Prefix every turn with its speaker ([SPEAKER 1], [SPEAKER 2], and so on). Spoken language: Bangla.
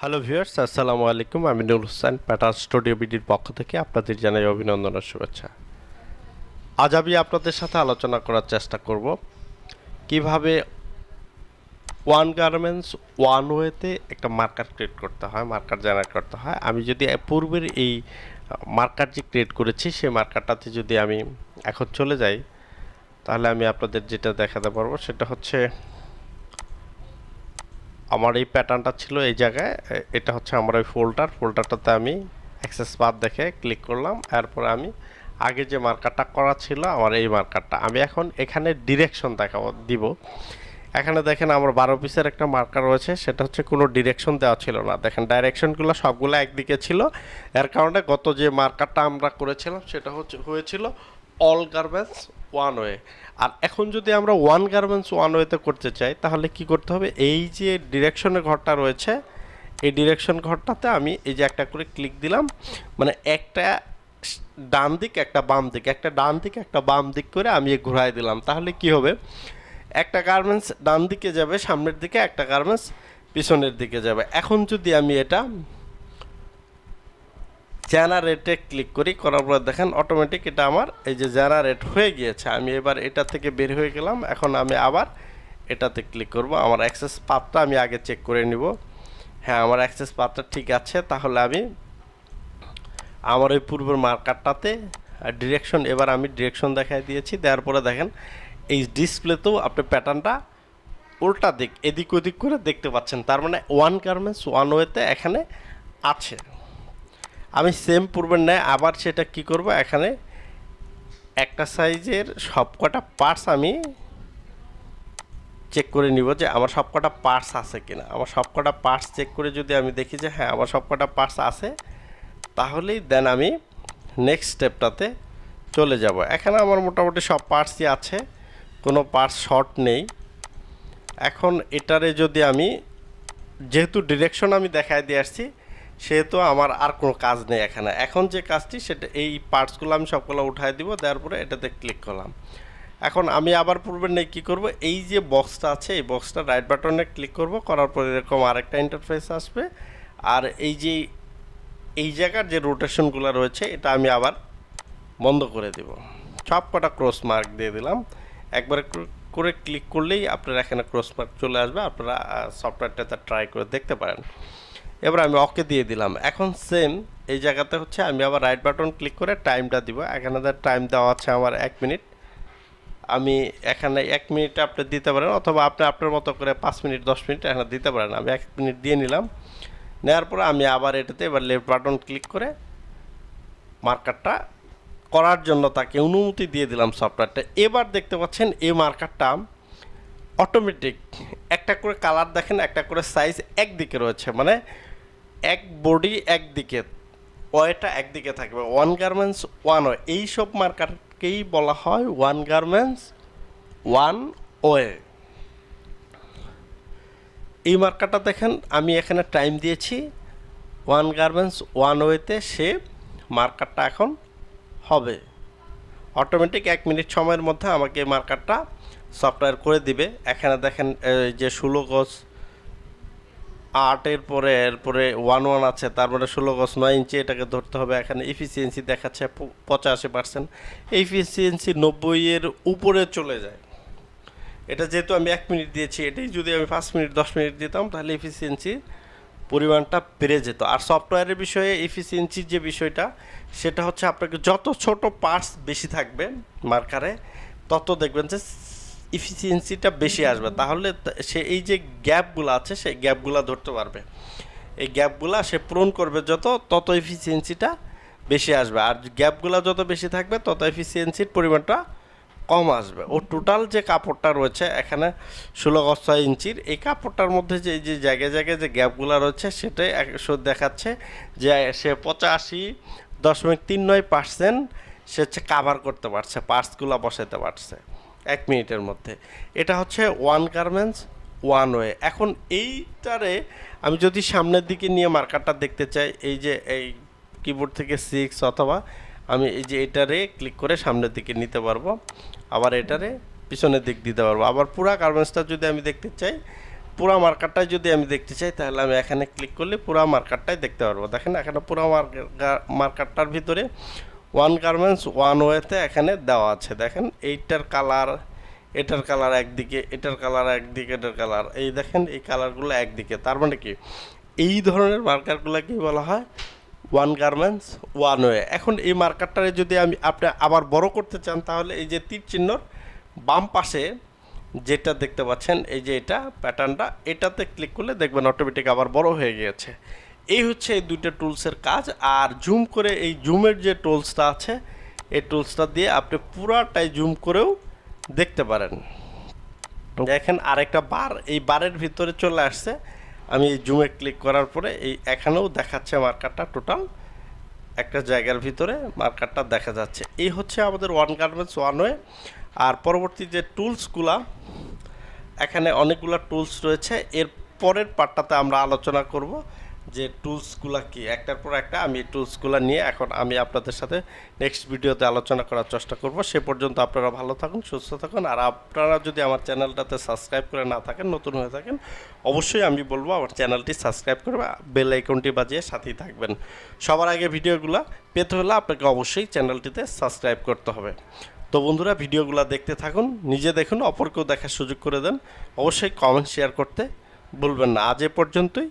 [SPEAKER 1] হ্যালো ভিউয়ার্স, আসসালামু আলাইকুম। আমি নুর হোসেন, প্যাটার্ন স্টুডিওবিডির পক্ষ থেকে আপনাদের জানাই অভিনন্দন ও শুভেচ্ছা। আজ আমি আপনাদের সাথে আলোচনা করার চেষ্টা করব কিভাবে ওয়ান গার্মেন্টস ওয়ান ওয়েতে একটা মার্কার ক্রিয়েট করতে হয়, মার্কার জেনারেট করতে হয়। আমি যদি পূর্বের এই মার্কার যে ক্রিয়েট করেছি সেই মার্কারটাতে যদি আমি এখন চলে যাই, তাহলে আমি আপনাদের যেটা দেখাতে পারবো সেটা হচ্ছে আমার এই প্যাটার্নটা ছিল এই জায়গায়। এটা হচ্ছে আমার ওই ফোল্ডারটাতে আমি অ্যাক্সেস পাথ দেখে ক্লিক করলাম। এরপর আমি আগে যে মার্কারটা করা ছিল আমার এই মার্কারটা আমি এখন এখানে ডিরেকশন দিব। এখানে দেখেন আমার 12 পিসের একটা মার্কার রয়েছে, সেটা হচ্ছে কোনো ডিরেকশন দেওয়া ছিল না। দেখেন ডাইরেকশনগুলো সবগুলো একদিকে ছিল। এর কারণে গত যে মার্কারটা আমরা করেছিলাম সেটা হয়েছিল অল গার্মেন্টস ওয়ান ওয়ে। আর এখন যদি আমরা ওয়ান গার্মেন্টস ওয়ান ওয়েতে করতে চাই, তাহলে কি করতে হবে? এই যে ডিরেকশনের ঘরটা রয়েছে, এই ডিরেকশন ঘরটাতে আমি এই যে একটা করে ক্লিক দিলাম, মানে একটা ডান দিক একটা বাম দিক, একটা ডান দিক একটা বাম দিক করে আমি ঘুরাই দিলাম। তাহলে কি হবে? একটা গার্মেন্টস ডান দিকে যাবে সামনের দিকে, একটা গার্মেন্টস পিছনের দিকে যাবে। এখন যদি আমি এটা জেনারেটে ক্লিক করার পর দেখেন অটোমেটিক এটা আমার এই যে জেনারেট হয়ে গিয়েছে। আমি এবার এটা থেকে বের হয়ে গেলাম। এখন আমি আবার এটাতে ক্লিক করব। আমার অ্যাক্সেস পাথটা আমি আগে চেক করে নিব। হ্যাঁ, আমার অ্যাক্সেস পাথটা ঠিক আছে। তাহলে আমি আমার ওই পূর্বের মার্কারটাতে ডিরেকশন, এবার আমি ডিরেকশন দেখাই দিয়েছি। দেওয়ার পরে দেখেন এই ডিসপ্লেতেও আপনি প্যাটার্নটা উল্টা দিক এদিক ওদিক করে দেখতে পাচ্ছেন। তার মানে ওয়ান গার্মেন্টস ওয়ান ওয়েতে এখানে আছে। আমি সেম পূর্বের ন্যায় আবার সেটা কি করব, এখানে একটা সাইজের সবকটা পার্টস আমি চেক করে নিব যে আমার সবকটা পার্টস আছে কিনা। আমার সবকটা পার্টস চেক করে যদি আমি দেখি যে হ্যাঁ আমার সবকটা পার্টস আছে, তাহলেই দেন আমি নেক্সট স্টেপটাতে চলে যাব। এখানে আমার মোটামুটি সব পার্টসই আছে, কোনো পার্টস শর্ট নেই। এখন এটারে যদি আমি, যেহেতু ডিরেকশন আমি দেখায় দিয়ে আসছি, সেহেতু আমার আর কোনো কাজ নেই এখানে। এখন যে কাজটি সেটা এই পার্টসগুলো আমি সবগুলো উঠাই দিব। দেওয়ার পরে এটাতে ক্লিক করলাম। এখন আমি আবার পূর্বের নেই কী করব, এই যে বক্সটা আছে এই বক্সটা রাইট বাটনে ক্লিক করব। করার পর এরকম আরেকটা ইন্টারফেস আসবে। আর এই যে এই জায়গার যে রোটেশনগুলো রয়েছে এটা আমি আবার বন্ধ করে দেব। সব কটা ক্রস মার্ক দিয়ে দিলাম। একবারে করে ক্লিক করলেই আপনার এখানে ক্রস মার্ক চলে আসবে। আপনারা সফটওয়্যারটাতে ট্রাই করে দেখতে পারেন। এবার আমি ওকে দিয়ে দিলাম। এখন সেম এই জায়গাতে হচ্ছে আমি আবার রাইট বাটন ক্লিক করে টাইমটা দিব। এখানে টাইম দেওয়া আছে আমার 1 মিনিট। আমি এখানে 1 মিনিট আপনি দিতে পারেন, অথবা আপনি আপনার মতো করে 5 মিনিট 10 মিনিট এখানে দিতে পারেন। আমি 1 মিনিট দিয়ে নিলাম। নেওয়ার পরে আমি আবার এটাতে এবার লেফট বাটন ক্লিক করে মার্কারটা করার জন্য তাকে অনুমতি দিয়ে দিলাম সফটওয়্যারটা। এবার দেখতে পাচ্ছেন এই মার্কারটা অটোমেটিক একটা করে কালার দেখেন, একটা করে সাইজ একদিকে রয়েছে, মানে এক বডি একদিকে, ওয়েটা একদিকে থাকবে। ওয়ান গার্মেন্টস ওয়ান ওয়ে, এইসব মার্কারকেই বলা হয় ওয়ান গার্মেন্টস ওয়ান ওয়ে। এই মার্কারটা দেখেন আমি এখানে টাইম দিয়েছি ওয়ান গার্মেন্টস ওয়ান ওয়েতে, সে মার্কারটা এখন হবে অটোমেটিক 1 মিনিট সময়ের মধ্যে আমাকে এই মার্কারটা সফটওয়্যার করে দিবে। এখানে দেখেন যে 16 গজ 8-এর পরে এরপরে 1 আছে, তার মানে 16 গজ 9 ইঞ্চি এটাকে ধরতে হবে। এখানে এফিসিয়েন্সি দেখাচ্ছে 85%, এফিসিয়েন্সি 90-এর উপরে চলে যায়। এটা যেহেতু আমি 1 মিনিট দিয়েছি, এটাই যদি আমি 5 মিনিট 10 মিনিট দিতাম তাহলে এফিসিয়েন্সি পরিমাণটা বেড়ে যেত। আর সফটওয়্যারের বিষয়ে এফিসিয়েন্সির যে বিষয়টা সেটা হচ্ছে আপনাকে যত ছোট পার্টস বেশি থাকবে মার্কারে, তত দেখবেন যে এফিসিয়েন্সিটা বেশি আসবে। তাহলে সে এই যে গ্যাপগুলো আছে সেই গ্যাপগুলো ধরতে পারবে। এই গ্যাপগুলো সে পূরণ করবে তত এফিসিয়েন্সিটা বেশি আসবে। আর গ্যাপগুলো যত বেশি থাকবে তত এফিসিয়েন্সির পরিমাণটা কম আসবে। ও টোটাল যে কাপড়টা রয়েছে এখানে 16 গজ 6 ইঞ্চির, এই কাপড়টার মধ্যে যে এই যে জায়গায় জায়গায় যে গ্যাপগুলো রয়েছে সেটাই দেখাচ্ছে যে সে 85.39% সে হচ্ছে কাভার করতে পারছে, পার্টসগুলো বসাতে পারছে 1 মিনিটের মধ্যে। এটা হচ্ছে ওয়ান গার্মেন্টস ওয়ান ওয়ে। এখন এইটারে আমি যদি সামনের দিকে নিয়ে মার্কারটা দেখতে চাই, এই যে এই কিবোর্ড থেকে 6 অথবা আমি এই যে এটারে ক্লিক করে সামনের দিকে নিতে পারবো, আবার এটারে পিছনের দিক দিতে পারবো। আবার পুরা গার্মেন্টসটা যদি আমি দেখতে চাই পুরো মার্কারটাই যদি আমি দেখতে চাই তাহলে আমি এখানে ক্লিক করলে পুরো মার্কারটাই দেখতে পারবো। দেখেন এখানে পুরো মার্কারটার ভিতরে ওয়ান গার্মেন্টস ওয়ান ওয়েতে এখানে দেওয়া আছে। দেখেন এইটার কালার, এটার কালার একদিকে, এটার কালার একদিকে, এটার কালার এই দেখেন এই কালারগুলো একদিকে। তার মানে কি এই ধরনের মার্কারগুলোকে বলা হয় ওয়ান গার্মেন্টস ওয়ান ওয়ে। এখন এই মার্কারটারে যদি আপনি আবার বড় করতে চান তাহলে এই যে তীর চিহ্নর বাম পাশে যেটা দেখতে পাচ্ছেন এই যে এটা প্যাটার্নটা, এটাতে ক্লিক করলে দেখবেন অটোমেটিক আবার বড় হয়ে গিয়েছে। এই হচ্ছে এই দুইটা টুলসের কাজ। আর জুম করে এই জুমের যে টুলসটা আছে এই টুলসটা দিয়ে আপনি পুরাটাই জুম করেও দেখতে পারেন। দেখেন আরেকটা বার, এই বারের ভিতরে চলে আসছে। আমি এই জুমে ক্লিক করার পরে এই এখানেও দেখাচ্ছে মার্কারটা, টোটাল একটা জায়গার ভিতরে মার্কারটা দেখা যাচ্ছে। এই হচ্ছে আমাদের ওয়ান গার্মেন্টস ওয়ান ওয়ে। আর পরবর্তী যে টুলসগুলা, এখানে অনেকগুলো টুলস রয়েছে। এর পরের পার্টটাতে আমরা আলোচনা করব যে টুলসগুলা কি, একটার পর একটা আমি এই টুলসগুলা নিয়ে এখন আমি আপনাদের সাথে নেক্সট ভিডিওতে আলোচনা করার চেষ্টা করব। সে পর্যন্ত আপনারা ভালো থাকুন, সুস্থ থাকুন। আর আপনারা যদি আমার চ্যানেলটাতে সাবস্ক্রাইব করে না থাকেন, নতুন হয়ে থাকেন, অবশ্যই আমি বলবো আমার চ্যানেলটি সাবস্ক্রাইব করবে, বেল আইকনটি বাজিয়ে সাথেই থাকবেন। সবার আগে ভিডিওগুলো পেতে হলে আপনাকে অবশ্যই চ্যানেলটিতে সাবস্ক্রাইব করতে হবে। তো বন্ধুরা ভিডিওগুলো দেখতে থাকুন, নিজে দেখুন, অপরকেও দেখার সুযোগ করে দেন। অবশ্যই কমেন্ট শেয়ার করতে ভুলবেন না। আজ এ পর্যন্তই।